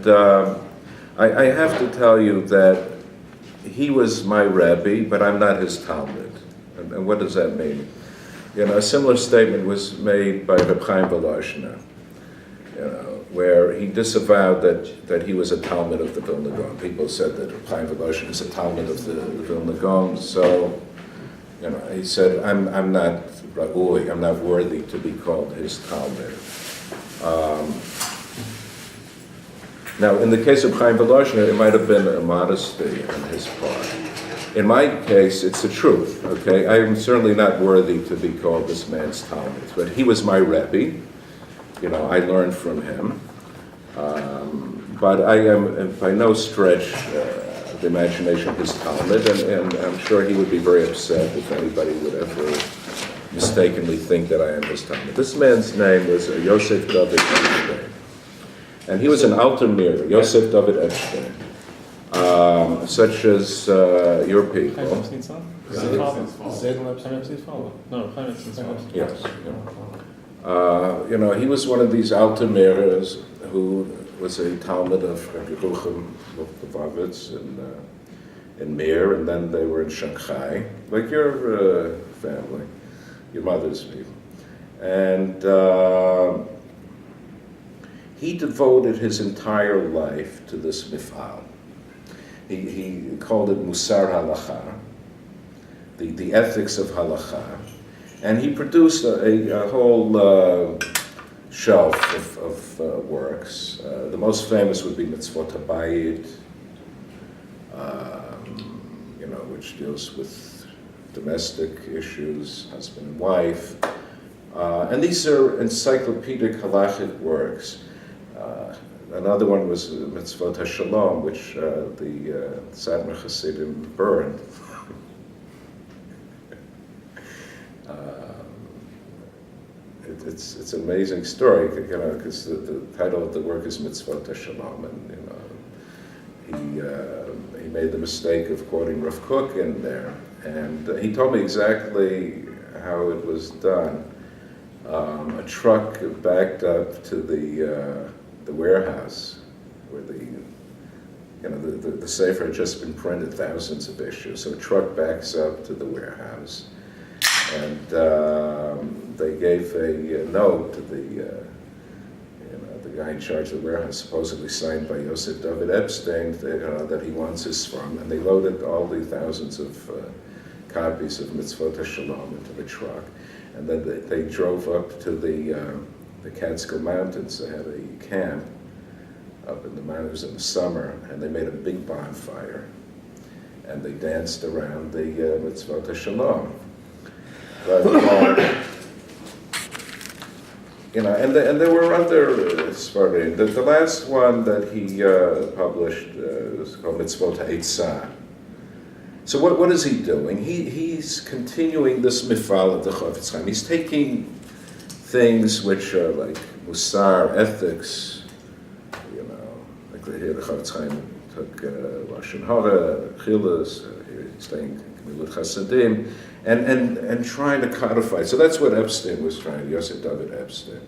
And I have to tell you that he was my Rabbi, but I'm not his Talmud. And what does that mean? You know, a similar statement was made by Rabbi Chaim Volozhiner, where he disavowed that he was a Talmud of the Vilna Gaon. People said that Rabbi Chaim Volozhiner is a Talmud of the Vilna Gaon, so he said, I'm not Ra'ui, I'm not worthy to be called his Talmud. Now, in the case of Chaim Volozhiner, it might have been a modesty on his part. In my case, it's the truth, okay? I am certainly not worthy to be called this man's Talmud, but he was my Rebbe. I learned from him. But I am, by no stretch of the imagination, his Talmud, and I'm sure he would be very upset if anybody would ever mistakenly think that I am his Talmud. This man's name was Yosef David Epstein. And he was an Alter Mir, Yosef David Epstein, such as your people. Yes. He was one of these Alter Mirs who was a Talmud of Rabbi Rucham Lubavitz in Mir, and then they were in Shanghai, like your family, your mother's people. And he devoted his entire life to this mifal. He called it Musar Halacha, the ethics of Halacha, and he produced a whole shelf of works. The most famous would be Mitzvot Habayit, which deals with domestic issues, husband and wife. And these are encyclopedic halachic works. Another one was Mitzvot HaShalom, which the Satmar Hasidim burned. It's an amazing story, because the title of the work is Mitzvot HaShalom, and he made the mistake of quoting Rav Kook in there, and he told me exactly how it was done. A truck backed up to the warehouse where the Sefer had just been printed, thousands of issues. So a truck backs up to the warehouse, and they gave a note to the guy in charge of the warehouse, supposedly signed by Yosef David Epstein, that he wants his farm, and they loaded all the thousands of copies of Mitzvot HaShalom into the truck. And then they drove up to the Catskill Mountains. They had a camp up in the mountains in the summer, and they made a big bonfire. And they danced around the Mitzvot HaShalom. But, and there were other Sfarim. The last one that he published was called Mitzvot HaEtzah. So what is he doing? He's continuing this mifal of the Chafetz Chaim. He's taking things which are like musar, ethics, like here the Chafetz Chaim took Lashon Hara, Chilas, he's taking Gemilut Chasadim, and trying to codify. So that's what Epstein was trying, Yosef David Epstein,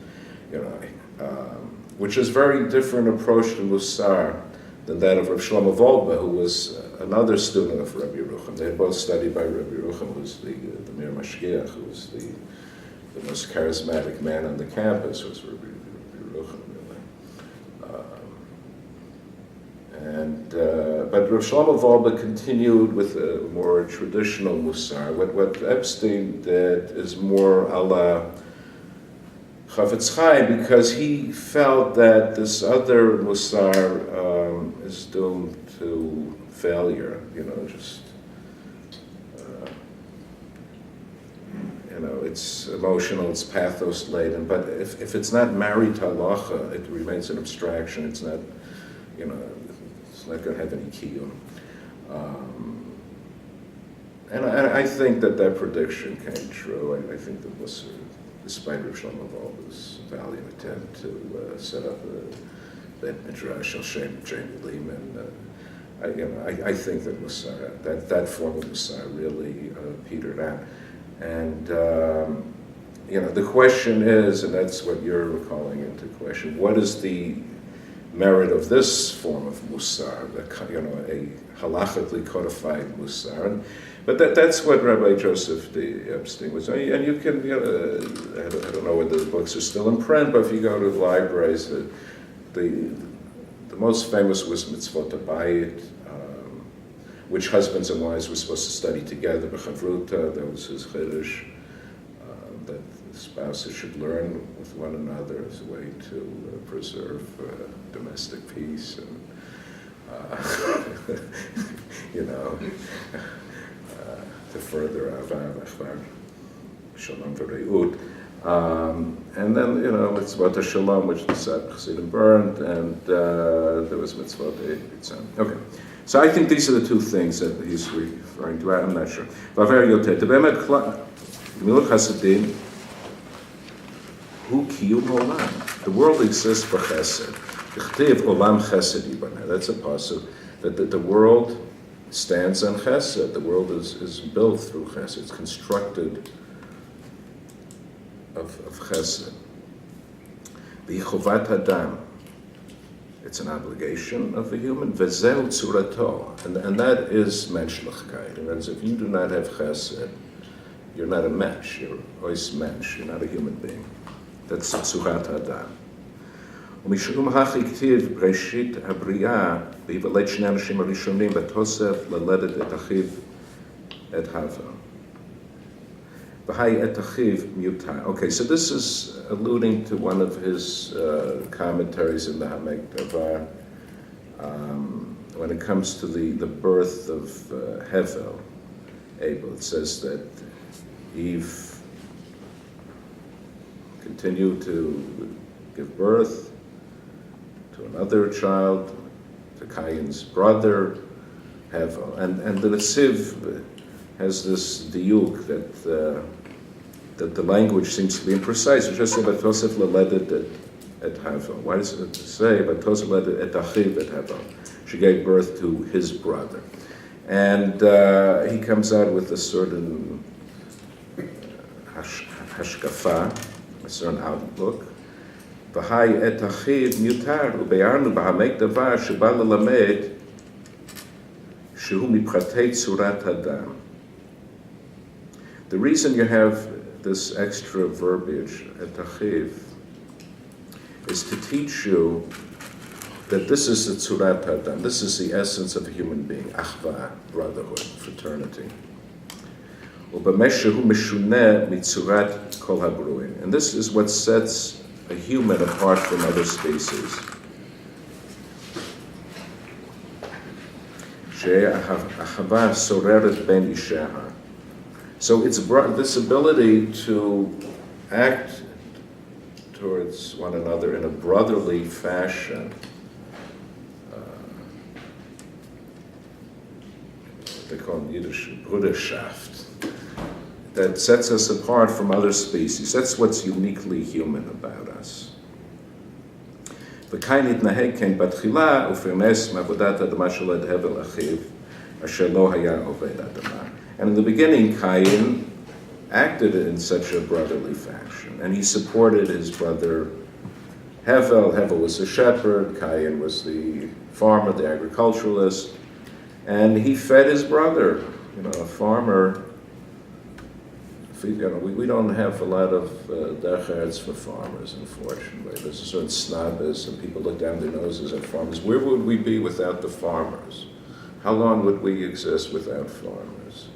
which is very different approach to musar than that of Rav Shlomo Wolbe, who was another student of Rabbi Rucham. They had both studied by Rabbi Rucham, who was the Mir Mashgiach, who was the most charismatic man on the campus, was Rabbi Rucham, really. But Rav Shlomo Wolbe continued with a more traditional musar. What Epstein did is more a la Chafetz Chaim, because he felt that this other musar is doomed to failure, it's emotional, it's pathos laden, but if it's not married to halacha, it remains an abstraction. It's not, it's not going to have any kiyum. And I think that prediction came true. I think that was, despite Rav Shlomo Wolbe's valiant attempt to set up a Bet Midrash Shel Shem Lehman, I think that Musar, that form of Musar really petered out. And the question is, and that's what you're calling into question, what is the merit of this form of musar, a halachically codified musar. But that's what Rabbi Joseph D. Epstein was. And you can, I don't know whether the books are still in print, but if you go to the libraries, the most famous was Mitzvot Habayit, which husbands and wives were supposed to study together, b'chavruta, that was his chiddush, that spouses should learn with one another as a way to preserve domestic peace and, to further Ahavat Shalom v'Reut. And then, Mitzvot Shalom, which the Chassidim burned, and there was Mitzvot Eitzan. Okay. So I think these are the two things that he's referring to. I'm not sure. The world exists for chesed. That's a pasuk that the world stands on chesed. The world is built through chesed. It's constructed of chesed. V'chovat hadam. It's an obligation of the human. Vezel tzurato, and that is menschlichkeit. In other words, if you do not have chesed, you're not a mensch. You're ois mensch. You're not a human being. That's tzurat hadam. ומשום הכתיב בראשית הבריאה, ויוולד שני אנשים הראשונים בתוסף ללדת את אחיו את הווה. והי את אחיו מיותר. Okay, so this is alluding to one of his commentaries in the Hamek Davar. When it comes to the birth of Hevel, Abel, it says that Eve continued to give birth to another child, to Cain's brother, Hevel. And the Netziv has this diuk that the language seems to be imprecise. It just says, "Vatosef leledet et Hevel." Why does it say, "Vatosef leledet et achiv et Hevel"? She gave birth to his brother. And he comes out with a certain hashkafa, a certain outlook. V'hai et achiv mutar ube'arnu b'hamek davar sheba lelamed shehu mipratei tzurat hadam. The reason you have this extra verbiage, et achiv, is to teach you that this is the tzurat hadam, this is the essence of a human being, achva, brotherhood, fraternity. U'b'meh shehu mishuneh mitzurat kol habruin. And this is what sets a human apart from other species. Ahavat soreret ben isheha. So it's this ability to act towards one another in a brotherly fashion. They call it Yiddish Bruderschaft. That sets us apart from other species. That's what's uniquely human about us. And in the beginning, Cain acted in such a brotherly fashion, and he supported his brother Hevel. Hevel was the shepherd, Cain was the farmer, the agriculturalist, and he fed his brother. A farmer. We don't have a lot of derechets for farmers, unfortunately. There's a certain snobism, and people look down their noses at farmers. Where would we be without the farmers? How long would we exist without farmers?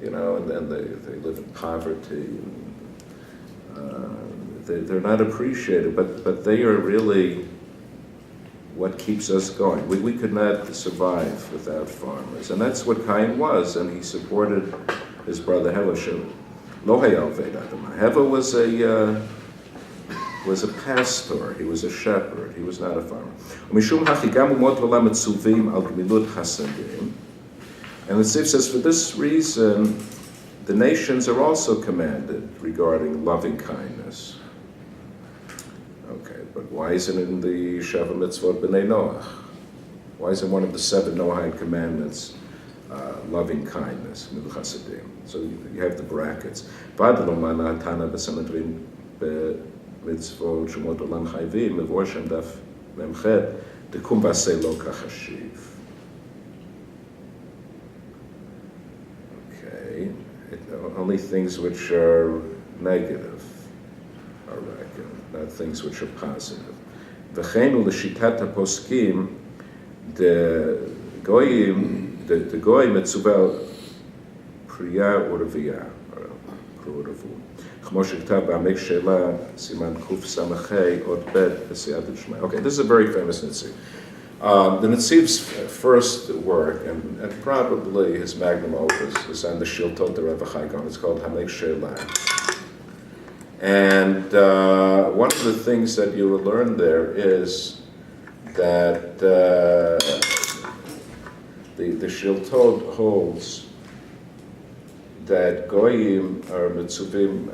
And then they live in poverty. They're not appreciated, but they are really what keeps us going. We could not survive without farmers. And that's what Cain was, and he supported his brother Hevel. Hevel was a pastor, he was a shepherd, he was not a farmer. And the Netziv says, for this reason, the nations are also commanded regarding loving kindness. Okay, but why isn't it in the Sheva Mitzvot B'nai Noach? Why isn't one of the 7 Noahide commandments loving kindness? So you have the brackets. מצוות, שמות עולם חייבים, מבואר שם דף מ"ח, תקום ועשה לא כחשיב. Okay, only things which are negative are reckoned, not things which are positive. וכן ולשיטת הפוסקים, דגוי מצווה פרייה ורבייה, כמו שכתב בעמק שאלה, סימן קס"ה, אות ב' בסייעתא דשמיא. Okay, this is a very famous Netziv. The Netziv's first work, and probably his magnum opus, is on the Shiltot the Rabbi Chaygon. It's called Hamek Sheila. And one of the things that you will learn there is that the Shiltot holds that Goyim are mitzuvim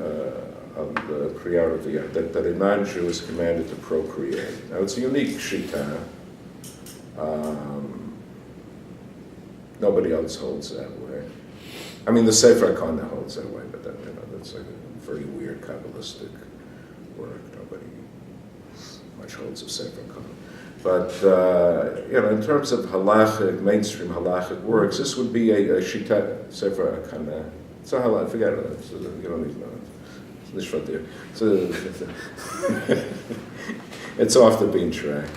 on the Priyar, that a non-Jew is commanded to procreate. Now it's a unique shita. Nobody else holds that way. I mean, the Sefer HaKana holds that way, but that, that's like a very weird Kabbalistic work. Nobody much holds of Sefer HaKana. But, in terms of halachic, mainstream halachic works, this would be a shita Sefer HaKana. It's a halach, forget it, you don't need to know it. It's right there. It's off the bean track.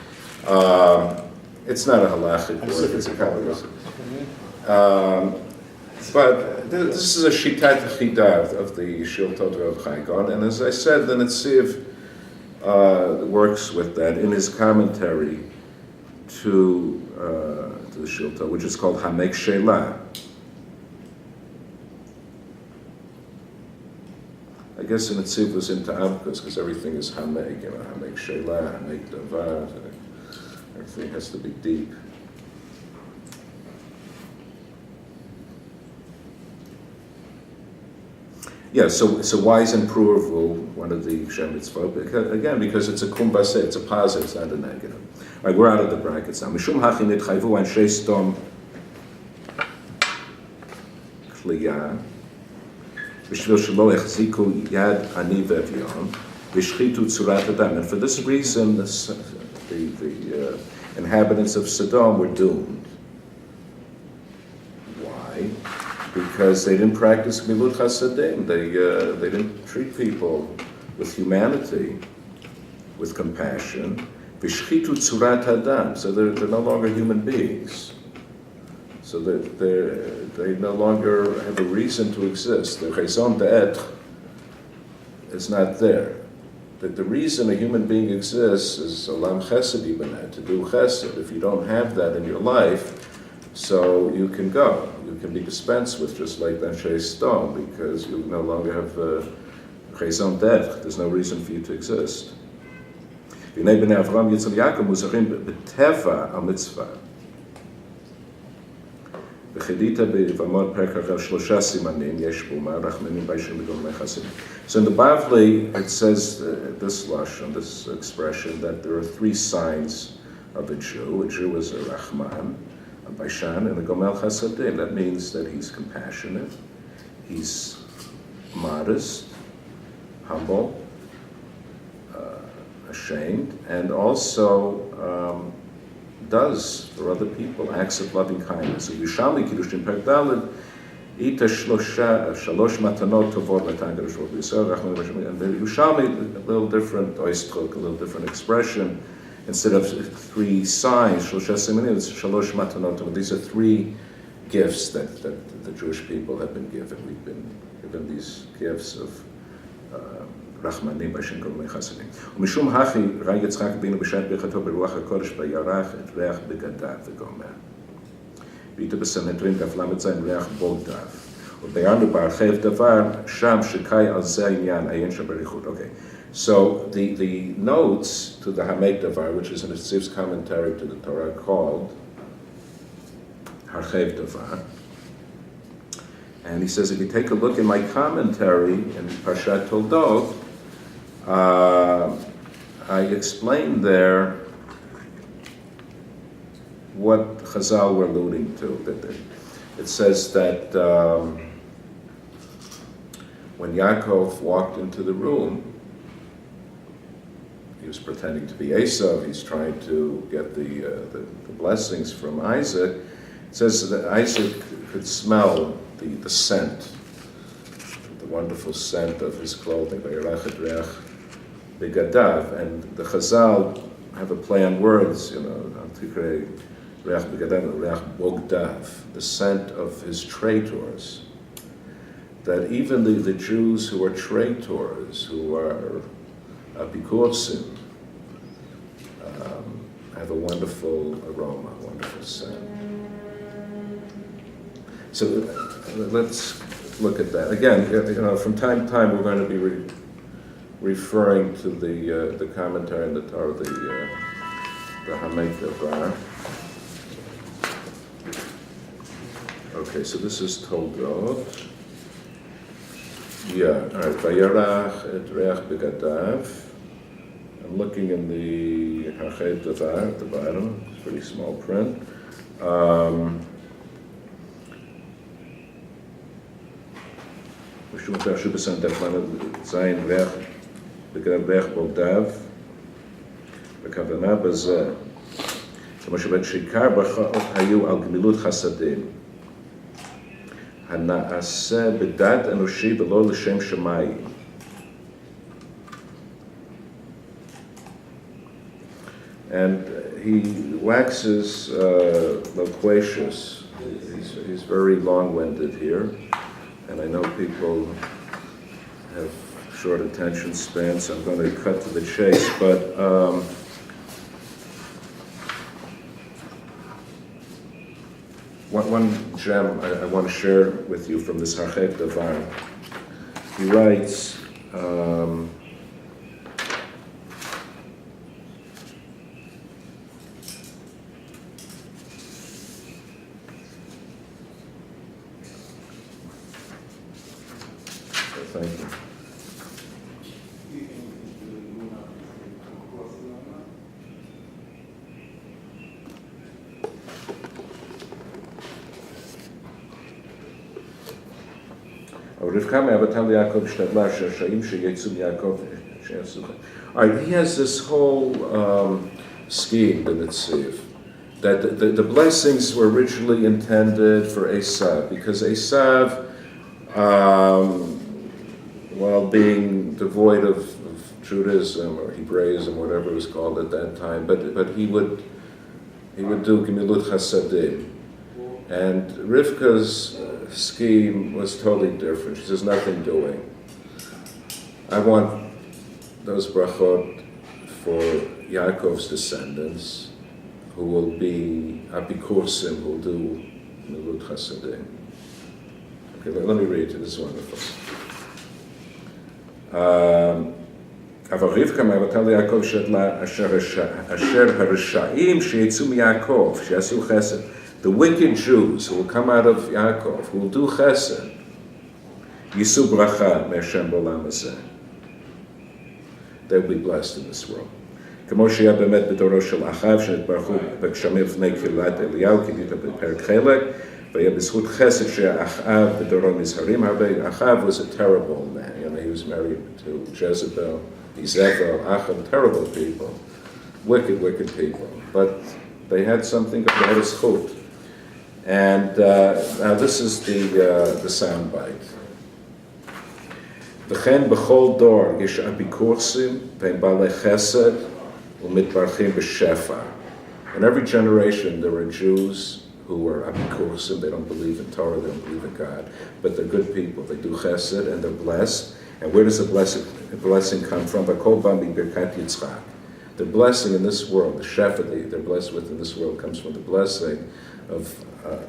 It's not a halachic work, it's a Kabbalistic. But this is a shitat chidah of the Shiltot of Chaygon, and as I said, the Netziv works with that in his commentary to the Shiltot, which is called Hamek Sheila. I guess the Netziv was into Amkus because everything is Hamek, Hamek Sheila, Hamek Davar. Everything has to be deep. Yeah, so why isn't Pruervul one of the Shem Mitzvot? Again, because it's a kumbase, it's a positive, it's not a negative. All right, we're out of the brackets now. Mishum hachi nitchayvu anshei stom kliya b'shvil shelo echziku yad ani v'evyon v'shchitu tzurat adam. And for this reason, the inhabitants of Sodom were doomed. Why? Because they didn't practice milut chasadim. They didn't treat people with humanity, with compassion. V'shchitu tzurat adam. So they're no longer human beings. So they no longer have a reason to exist. The raison d'être is not there. The reason a human being exists is olam chesed ibanet, to do chesed. If you don't have that in your life, so you can go. You can be dispensed with, just like Anshe Stone, because you no longer have raison d'être. There's no reason for you to exist. V'nei b'nei Avraham Yitzchak Yaakov muzarim b'teva ha-mitzvah. So in the Bavli, it says this lashon, this expression, that there are three signs of a Jew. A Jew is a Rahman, a Baishan, and a Gomel Chasadim. That means that he's compassionate, he's modest, humble, ashamed, and also does for other people acts of loving kindness. So Yerushalmi Kiddushin Perek Daled Ita Shalosh Matanot Tovot L'Tan Kadosh Baruch Hu Yisrael Rachman V'Shem. And the Yerushalmi, a little different oistrok, a little different expression. Instead of three signs, Shlosha Simanim, it's Shalosh Matanot Tovot. These are three gifts that the Jewish people have been given. We've been given these gifts of רחמנים בשם כל מיני חסדים. ומשום הכי ראה יצחק אבינו בשעת ברכתו ברוח הקודש וירח את ריח בגדיו וגומר. ואיתו בסנהדרין דף ל"ז ריח בגדיו. וביארנו בהרחב דבר שם שקאי על זה העניין, עיין שם בריחוד. Okay. So the notes to the Hamek Davar, which is in Netziv's commentary to the Torah called Harchev Davar. And he says, if you take a look in my commentary in Parshat Toldot, I explained there what Chazal were alluding to. That it says that when Yaakov walked into the room, was pretending to be Esau. He's trying to get the blessings from Isaac. It says that Isaac could smell the scent, the wonderful scent of his clothing. Begadav, and the Chazal have a play on words, the scent of his traitors. That even the Jews who are traitors, who are apikursim, have a wonderful aroma, a wonderful scent. So let's look at that. Again, from time to time we're going to be referring to the commentary in the Torah, the Hamekdavar. Okay, so this is Toldot. Yeah, all right. Vayarach et reach begadav. I'm looking in the Hamekdavar at the bottom. It's pretty small print. משום תרשו בסנדף זין ריח בגלל ריח בולדיו וכוונה בזה כמו שבית שעיקר ברכות היו על גמילות חסדים הנעשה בדת אנושי ולא לשם שמיים. And he waxes loquacious. He's very long-winded here. And I know people have short attention spans, so I'm going to cut to the chase. But one gem I want to share with you from this Harchek Davar. He writes, thank you. All right, he has this whole scheme, the Netziv, that the blessings were originally intended for Esav, because Esav, while being devoid of Judaism or Hebraism, whatever it was called at that time, but he would do Gemilut Chasadim. And Rivka's scheme was totally different. She says, nothing doing. I want those brachot for Yaakov's descendants, who will be apikursim, who will do Gemilut Chasadim. Okay, let me read it. This is wonderful. אבל רבקה מהבתה ליעקב שתלה אשר הרשעים שיצאו מיעקב, שיעשו חסד. The wicked Jews who will come out of Yaakov, who will do chesed, yisu bracha me'Hashem b'olam hazeh. They will be blessed in this world. כמו שהיה באמת בדורו של אחאב, שנתברכו בגשמים לפני קהילת אליהו, כדאית בפרק חלק, והיה בזכות חסד שאחאב בדורו נזהרים הרבה. Ahav was a terrible man. He was married to Jezebel, Bezalel, Achab, terrible people, wicked people. But they had something of the zchut. And now this is the sound bite. V'chen b'chol dor yesh apikursim v'en balei chesed u'mitbarchim b'shefa. In every generation there were Jews who were apikursim. They don't believe in Torah, they don't believe in God, but they're good people. They do chesed and they're blessed. And where does the blessing come from? V'kol ba mi'birkat Yitzchak. The blessing in this world, the shefa they're blessed with in this world, comes from the blessing of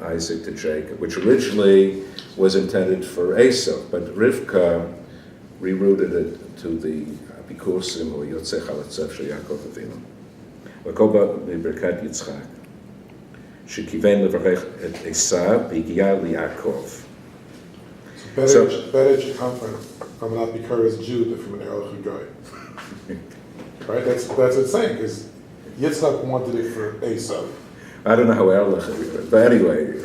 Isaac to Jacob, which originally was intended for Esau, but Rivka rerouted it to the Apikursim or Yotzei Chalatzev Shel Yaakov Avinu. V'kol ba mi'birkat Yitzchak, shekiven levarech et Esav v'higia liYaakov. So better should come from an Apikurus Jew than from an Erlich guy. Right? That's what it's saying, because Yitzchak wanted it for Esau. I don't know how Erlich it, but anyway.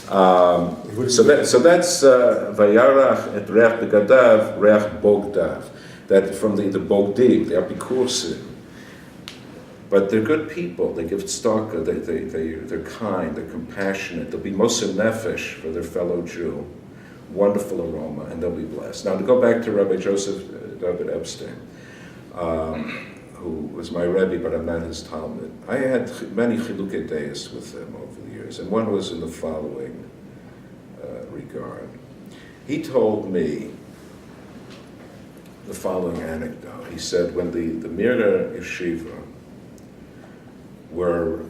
So that's Vayarach et Reach Begadav, Reach Bogdav. That from the Bogdim, the Apikursim, But they're good people. They give tzedakah. They're kind. They're compassionate. They'll be moser nefesh for their fellow Jew. Wonderful aroma, and they'll be blessed. Now, to go back to Rabbi Joseph David Epstein, who was my Rebbe, but I'm not his Talmud. I had many chilukei deis with him over the years, and one was in the following regard. He told me the following anecdote. He said, when the Mirna Yeshiva were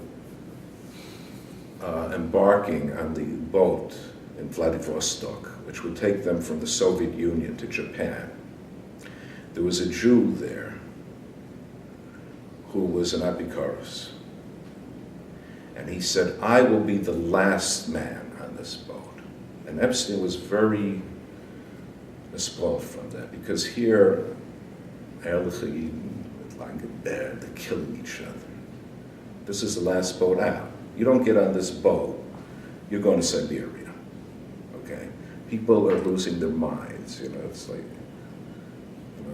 embarking on the boat in Vladivostok, which would take them from the Soviet Union to Japan, there was a Jew there who was an apikoros. And he said, I will be the last man on this boat. And Epstein was very spoiled from that, because here, they're killing each other. This is the last boat out. You don't get on this boat, you're going to Siberia, okay? People are losing their minds, it's like,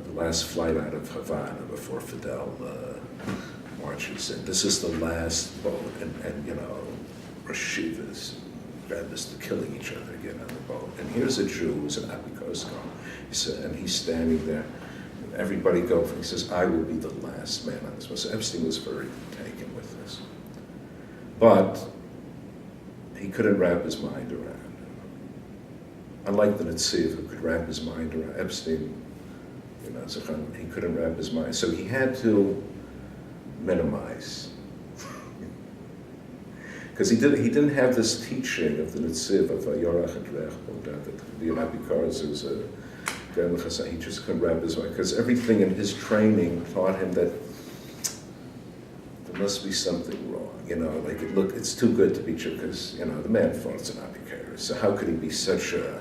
the last flight out of Havana before Fidel marches in. This is the last boat, and Rashivas, rabbis, they're killing each other again on the boat. And here's a Jew who's an apikosko, and he's standing there, and everybody goes, and he says, I will be the last man on this boat. So Epstein was very taken with this. But he couldn't wrap his mind around it. Unlike the Netziv, who could wrap his mind around Epstein, he couldn't wrap his mind. So he had to minimize. Because he didn't have this teaching of the Netziv of Yorach and Rech, the Apikoros, who's a he just couldn't wrap his mind. Because everything in his training taught him that there must be something wrong. It's too good to be true, because, the man fought an Apikoros. So how could he be such a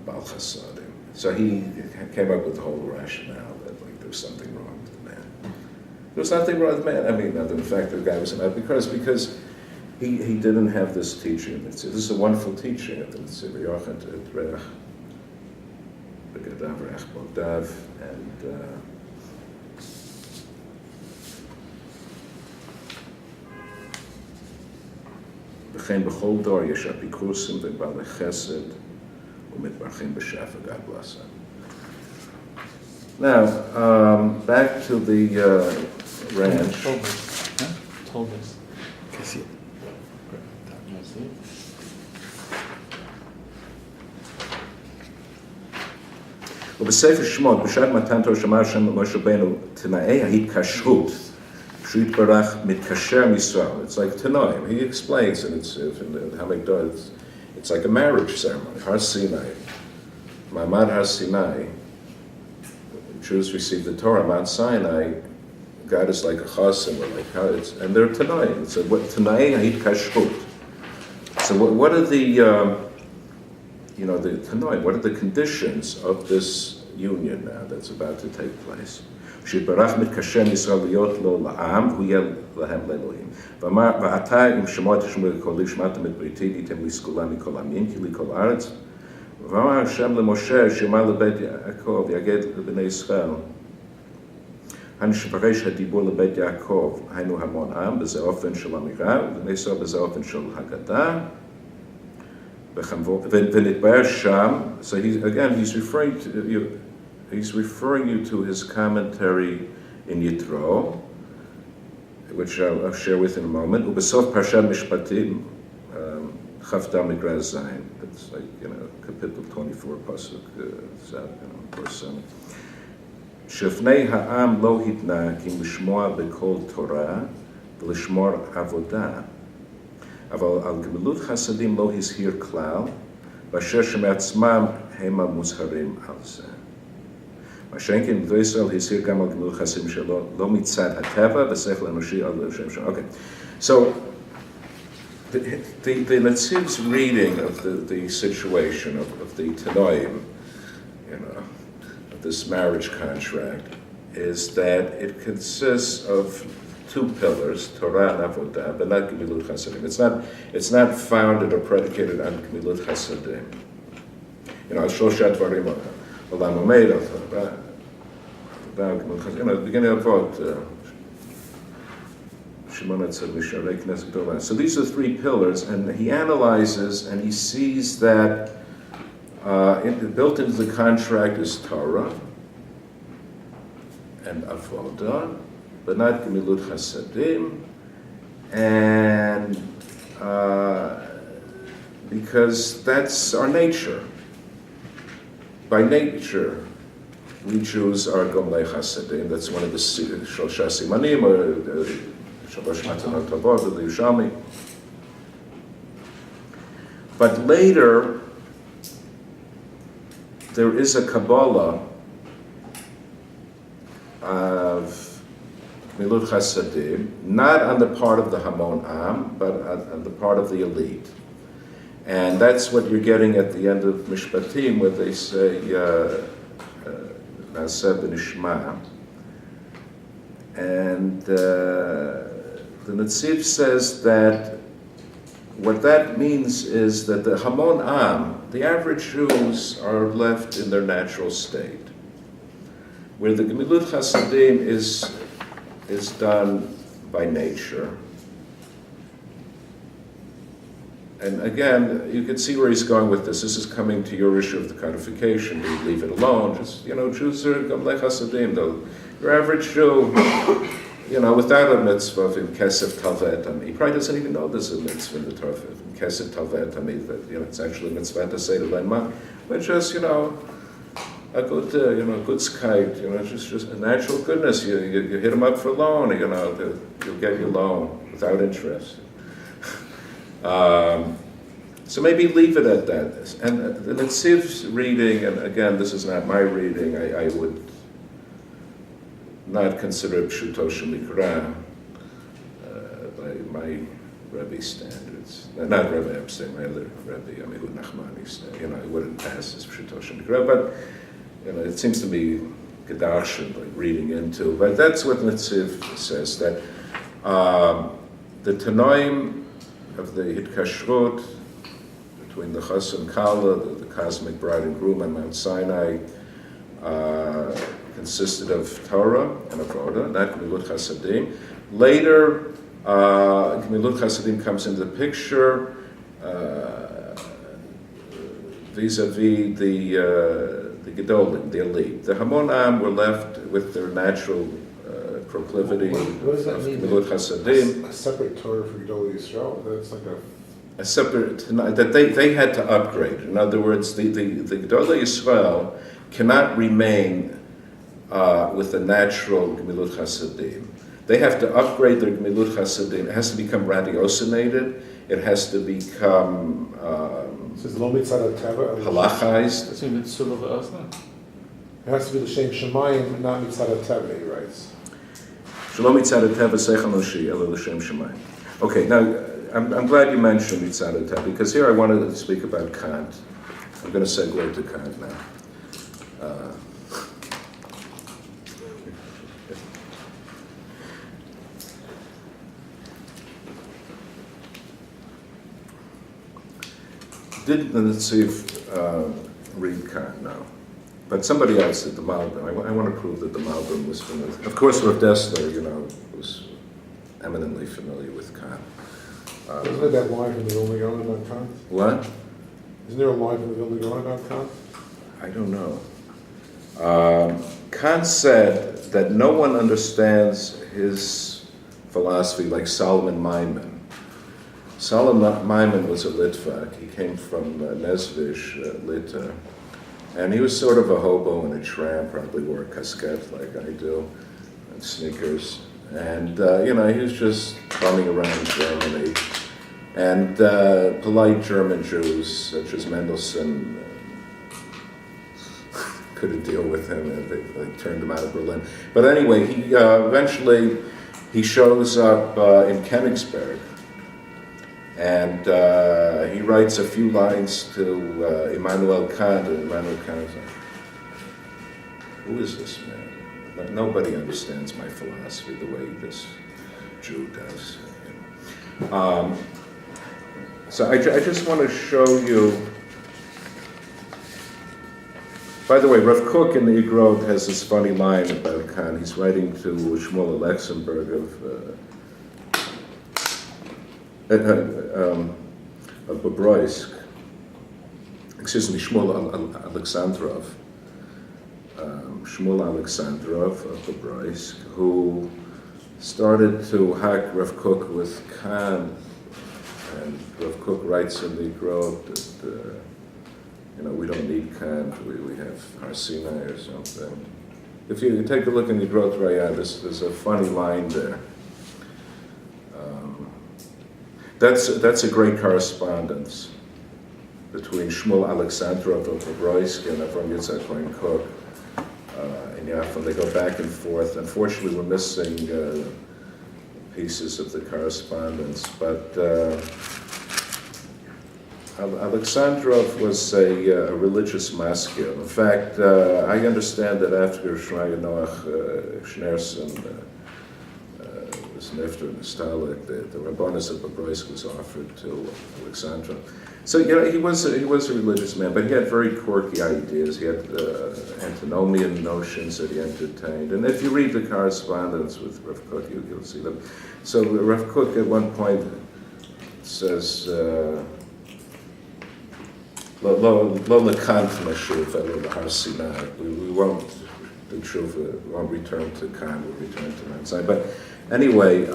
Baal Chasadim? So he came up with the whole rationale that there was something wrong with the man. There was nothing wrong with the man. I mean, other than the fact that the guy was an Apikoros, because he didn't have this teaching. This is a wonderful teaching of the Netziv, and וכן בכל דור יש אפיקורסים ובעלי חסד ומתברכים בשפע. God bless them. Now, back to the ranch. Told us. ובספר שמות, בשעת מתן תורה שמע השם למשה רבנו תנאי ההתקשרות, שהוא יתברך מתקשר מישראל. It's like Tanoim. He explains in Hamikdash, it's like a marriage ceremony. Har Sinai, Ma'amad Har Sinai, Jews receive the Torah. Mount Sinai, God is like a chasim, or like how it's, and they're Tanoim. So what Tanaei HaHitkashrut. So what are the the Tanoim, what are the conditions of this union now that's about to take place? שיתברך מתקשר מישראל להיות לו לעם, והוא יהיה להם לאלוהים. ועתה אם שמוע תשמעו לקולי, שמעתם את בריתי, והייתם לי סגולה מכל עמים, כי לי כל הארץ. ואמר השם למשה, שאמר לבית יעקב, יגד לבני ישראל, הנשפרש הדיבור לבית יעקב, היינו המון עם, בזה אופן של אמירה, ובני ישראל בזה אופן של הגדה, ונתבהר שם, so he's referring you to his commentary in Yitro, which I'll share with in a moment. ובסוף פרשת משפטים, כ"ד מגרע זין, that's like, kapitel 24, pasuk, verse 7. שלפני העם לא התנה כי לשמוע בקול תורה ולשמור עבודה, אבל על גמילות חסדים לא הזהיר כלל, ואשר שמעצמם הם המוזהרים על זה. מה שאין כן בדברי ישראל הזהיר גם על גמילות חסדים שלו, לא מצד הטבע ושכל אנושי על לשם שם. Okay, so the Netziv's reading of the situation of the Tanoim, of this marriage contract, is that it consists of two pillars, Torah and Avodah, but not Gemilut Chasadim. It's not founded or predicated on Gemilut Chasadim. Shoshat Varim Olam Omeid, the beginning of Avot, So these are three pillars, and he analyzes and he sees that built into the contract is Torah and Avodah, but not Gemilut Chasadim, and because that's our nature. By nature, we Jews are Gomlei Chasadim. That's one of the Shosha Simanim, or Shalosh Matanot Tovot, the Yerushalmi. But later, there is a Kabbalah of Gemilut Chasadim, not on the part of the Hamon Am, but on the part of the elite. And that's what you're getting at the end of Mishpatim, where they say, Naseh b'nishma. And the Netziv says that what that means is that the Hamon Am, the average Jews, are left in their natural state, where the Gemilut Chasadim is done by nature. And again, you can see where he's going with this. This is coming to your issue of the codification. You leave it alone. Just, Jews are Gomlei Chasadim, though. Your average Jew, without a mitzvah in Kesef Tavet, he probably doesn't even know there's a mitzvah in the Torah. In Kesef Tavet, that, it's actually a mitzvah to say to Lenma, but just, a good, good skite, just a natural goodness. You hit them up for a loan, you'll get your loan without interest. So maybe leave it at that. And the Netziv's reading, and again, this is not my reading, I would not consider it Pshuto Shemikra by my Rabbi standards. Not Rabbi, I'm saying my other Rabbi, Amihud Nachmani, it wouldn't pass as Pshuto Shemikra, but it seems to be Gedarshan, like reading into. But that's what Netziv says, that the Tanoim of the Hitkashrut between the Chas and Kala, the cosmic bride and groom on Mount Sinai, consisted of Torah and Avodah, not Gemilut Chasadim. Later, Gemilut Chasadim comes into the picture vis-a-vis the Gedolim, the elite. The Hamon Am were left with their natural proclivity what does that of mean? Gemilut Chasadim. A separate Torah for Gedolei Yisrael? That's like A separate, that they had to upgrade. In other words, the Gedolei Yisrael cannot remain with the natural Gemilut Chasadim. They have to upgrade their Gemilut Chasadim. It has to become ratiocinated. It has to become halachized. That's in Mitzvah of Asna. It has to be the Shem Shemayim, not Mitzvah Teva, he writes. Shalom mitzad teva seichel noshi elo l'shem shemayim. Okay, now I'm glad you mentioned mitzad teva, because here I wanted to speak about Kant. I'm going to segue to Kant now. Did the Netziv read Kant now? But somebody else did the Malbim. I want to prove that the Malbim was familiar. Of course, Rav Dessler, was eminently familiar with Kant. Isn't there that line from the Vilna Gaon about Kant? What? Isn't there a line from the Vilna Gaon about Kant? I don't know. Kant said that no one understands his philosophy like Solomon Maimon. Solomon Maimon was a Litvak. He came from Nezvish, Lita. And he was sort of a hobo and a tramp, probably wore a casquette like I do, and sneakers. And, he was just bumming around Germany. And polite German Jews, such as Mendelssohn, couldn't deal with him, and they turned him out of Berlin. But anyway, he eventually he shows up in Königsberg, and he writes a few lines to Immanuel Kant, and Immanuel Kant is like, who is this man? But nobody understands my philosophy the way this Jew does. So I just want to show you. By the way, Rav Kook in the Igrot has this funny line about Kant. He's writing to Shmuel Alexenberg of of Bobroisk, Shmuel Alexandrov. Shmuel Alexandrov of Bobroisk, who started to hack Rav Kook with Kant, and Rav Kook writes in the Grove that we don't need Kant, we have Har Sinai or something. If you take a look in the Growth Raya, there's a funny line there. That's a great correspondence between Shmuel Alexandrov of Bobroisk and Avram Yitzhak Cohen Kook in Yaffa. They go back and forth. Unfortunately, we're missing pieces of the correspondence, but Alexandrov was a religious masculine. In fact, I understand that after Shmaya Noach Schneerson was nifter and Stalik, the Rabbanus of Bobroisk was offered to Alexandrov. So he was a religious man, but he had very quirky ideas. He had antinomian notions that he entertained. And if you read the correspondence with Rav Kook, you'll see them. So Rav Kook at one point says, Lo lekant mashuv elo Har Sinai. We won't do tshuva, we won't return to Kant, we'll return to Mount Sinai. But anyway,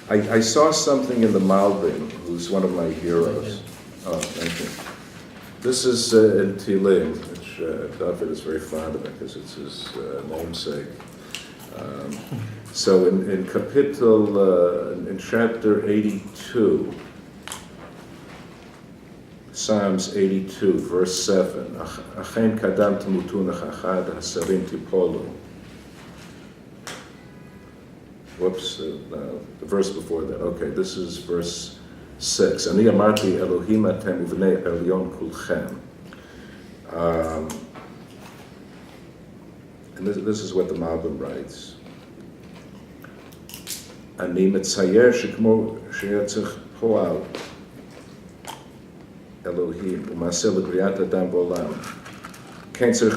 I saw something in the Malbim, who's one of my heroes. Oh, thank you. This is in Tehillim, which David is very fond of because it's his namesake. So in in chapter 82, Psalms 82, verse 7, Achen kadam temutu nechachad hasarim tipolu. Whoops, the verse before that. Okay, this is verse 6. Ani amarti Elohim atem uvnei elyon kulchem. And this is what the Malbim writes. Ani metzayer shekmo sheyatzich poal Elohim u'maseh lebriat adam b'olam. So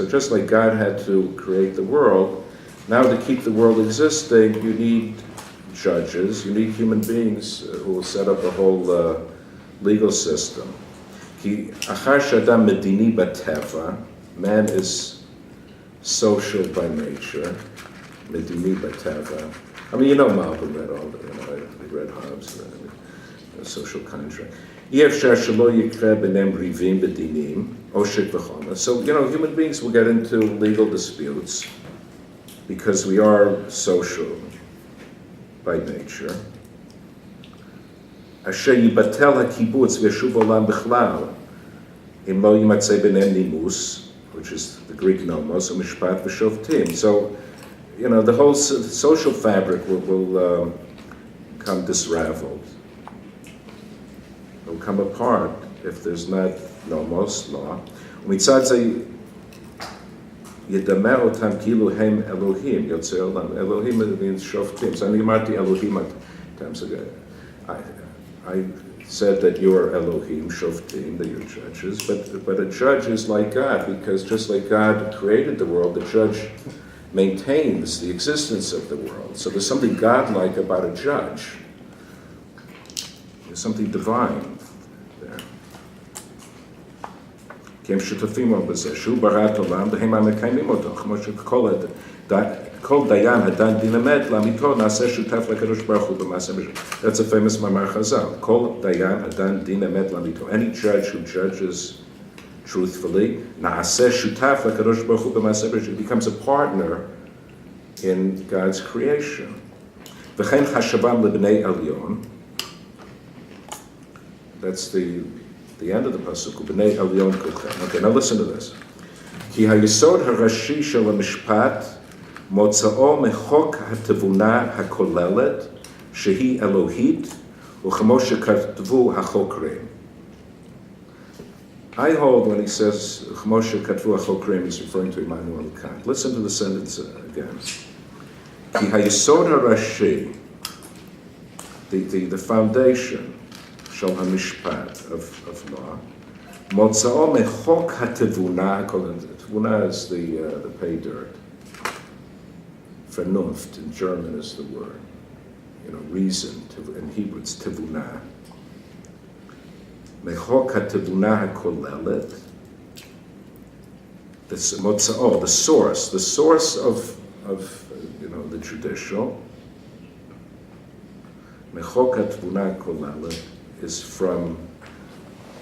just like God had to create the world, now to keep the world existing, you need judges, you need human beings who will set up a whole legal system. Man is social by nature. I mean, Malcolm read all the, I read Hobbes, social contract. So, human beings will get into legal disputes because we are social by nature. Which is the Greek nomos, mishpat v'shoftim. So, the whole social fabric will come disraveled. Will come apart if there's not nomos, law. Mitzad ze yedameh otam kilu hem Elohim, yotzei olam. Elohim means shoftim. So ani amarti Elohim times ago. I said that you're Elohim, shoftim, that you're judges, but a judge is like God, because just like God created the world, the judge maintains the existence of the world. So there's something godlike about a judge. There's something divine there. כי הם שותפים לו בזה, שהוא ברא את עולם, והם המקיימים אותו, כמו שכל דיין הדן דין אמת, לאמיתו נעשה שותף לקדוש ברוך הוא במעשה בשם. That's a famous מאמר חז"ל. כל דיין הדן דין אמת לאמיתו. Any judge who judges truthfully, נעשה שותף לקדוש ברוך הוא במעשה בשם. Becomes a partner in God's creation. וכן חשבם לבני עליון. That's the end of the pasuk. B'nei Elyon kulchem. Okay, now listen to this. Ki hayesod harashi shel hamishpat motzao mechok hatevuna hakolelet shehi Elohit u'chemo shekatvu hachokrim. I hold when he says chemo shekatvu hachokrim, he's referring to Immanuel Kant. Listen to the sentence again. Ki hayesod harashi, the foundation Shal HaMishpat of law. Motzao mechok hatevuna. Tevuna is the pay dirt. Vernunft, in German is the word. Reason, in Hebrew it's tivuna. Mechok ha-tivuna ha-kolelet. The source of the judicial. Mechok ha-tivuna ha-kolelet is from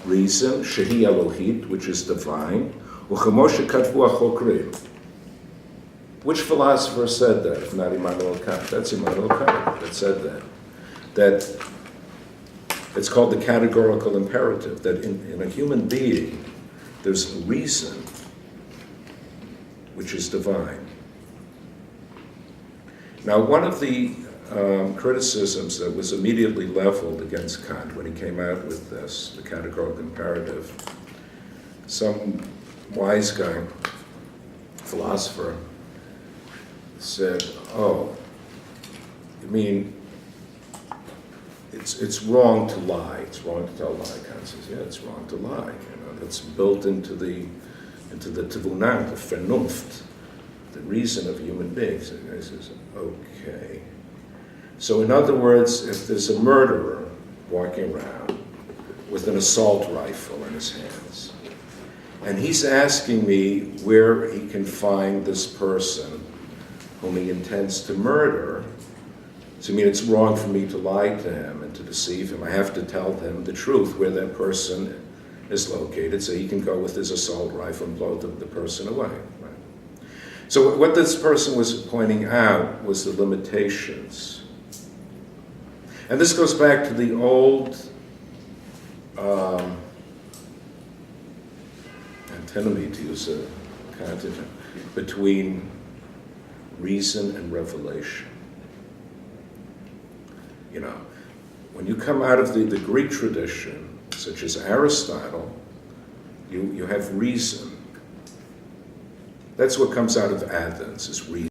reason, shehi Elohit, which is divine, u'chemo shekatvu ha-chokrim. Which philosopher said that, if not Immanuel Kant? That's Immanuel Kant that said that. That it's called the categorical imperative, that in a human being, there's a reason which is divine. Now, one of the criticisms that was immediately leveled against Kant when he came out with this, the categorical imperative, some wise guy, philosopher, said, "Oh, you mean it's wrong to lie? It's wrong to tell a lie." Kant says, "Yeah, it's wrong to lie. That's built into the tivuna, the vernunft, the reason of human beings." And he says, "Okay. So in other words, if there's a murderer walking around with an assault rifle in his hands, and he's asking me where he can find this person whom he intends to murder, so it's wrong for me to lie to him and to deceive him. I have to tell him the truth, where that person is located, so he can go with his assault rifle and blow the person away." Right? So what this person was pointing out was the limitations. And this goes back to the old antinomy, to use a concept, between reason and revelation. When you come out of the Greek tradition, such as Aristotle, you have reason. That's what comes out of Athens, is reason.